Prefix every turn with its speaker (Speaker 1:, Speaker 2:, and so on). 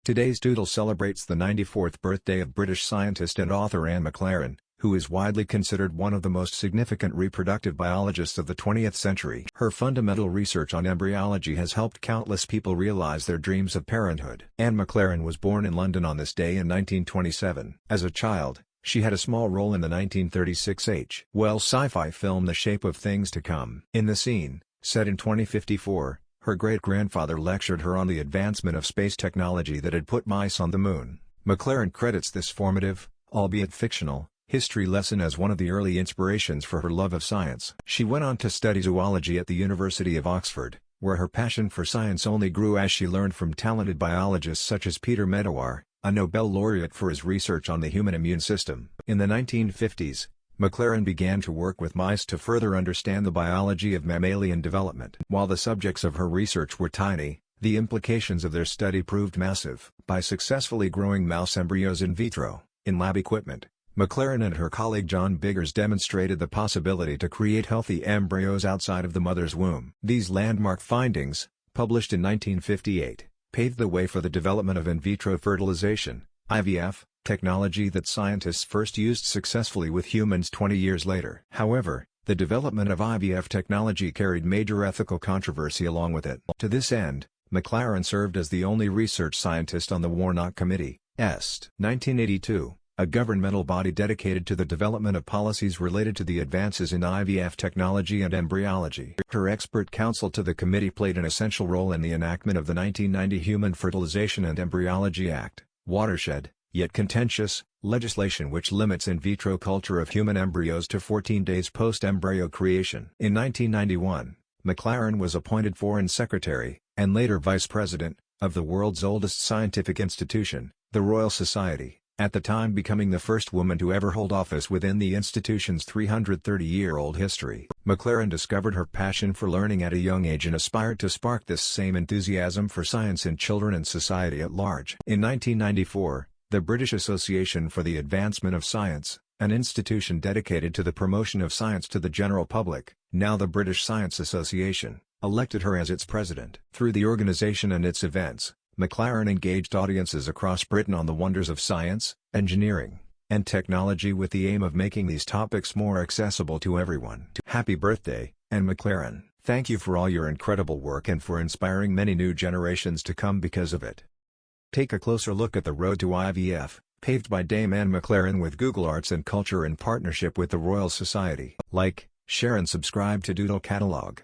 Speaker 1: Today's Doodle celebrates the 94th birthday of British scientist and author Anne McLaren, who is widely considered one of the most significant reproductive biologists of the 20th century. Her fundamental research on embryology has helped countless people realize their dreams of parenthood. Anne McLaren was born in London on this day in 1927. As a child, she had a small role in the 1936 H.Wells sci-fi film The Shape of Things to Come. In the scene, set in 2054, her great-grandfather lectured her on the advancement of space technology that had put mice on the moon. McLaren credits this formative, albeit fictional, history lesson as one of the early inspirations for her love of science. She went on to study zoology at the University of Oxford, where her passion for science only grew as she learned from talented biologists such as Peter Medawar, a Nobel laureate for his research on the human immune system. In the 1950s, McLaren began to work with mice to further understand the biology of mammalian development. While the subjects of her research were tiny, the implications of their study proved massive. By successfully growing mouse embryos in vitro, in lab equipment, McLaren and her colleague John Biggers demonstrated the possibility to create healthy embryos outside of the mother's womb. These landmark findings, published in 1958, paved the way for the development of in vitro fertilization, IVF, technology that scientists first used successfully with humans 20 years later. However, the development of IVF technology carried major ethical controversy along with it. To this end, McLaren served as the only research scientist on the Warnock Committee, Est. 1982, a governmental body dedicated to the development of policies related to the advances in IVF technology and embryology. Her expert counsel to the committee played an essential role in the enactment of the 1990 Human Fertilization and Embryology Act, watershed, yet contentious, legislation which limits in vitro culture of human embryos to 14 days post-embryo creation. In 1991, McLaren was appointed Foreign Secretary, and later Vice President, of the world's oldest scientific institution, the Royal Society, at the time becoming the first woman to ever hold office within the institution's 330-year-old history. McLaren discovered her passion for learning at a young age and aspired to spark this same enthusiasm for science in children and society at large. In 1994, the British Association for the Advancement of Science, an institution dedicated to the promotion of science to the general public, now the British Science Association, elected her as its president. Through the organization and its events, McLaren engaged audiences across Britain on the wonders of science, engineering, and technology with the aim of making these topics more accessible to everyone. Happy birthday, Anne McLaren. Thank you for all your incredible work and for inspiring many new generations to come because of it. Take a closer look at the road to IVF, paved by Dame Anne McLaren with Google Arts and Culture in partnership with the Royal Society. Like, share and subscribe to Doodle Catalog.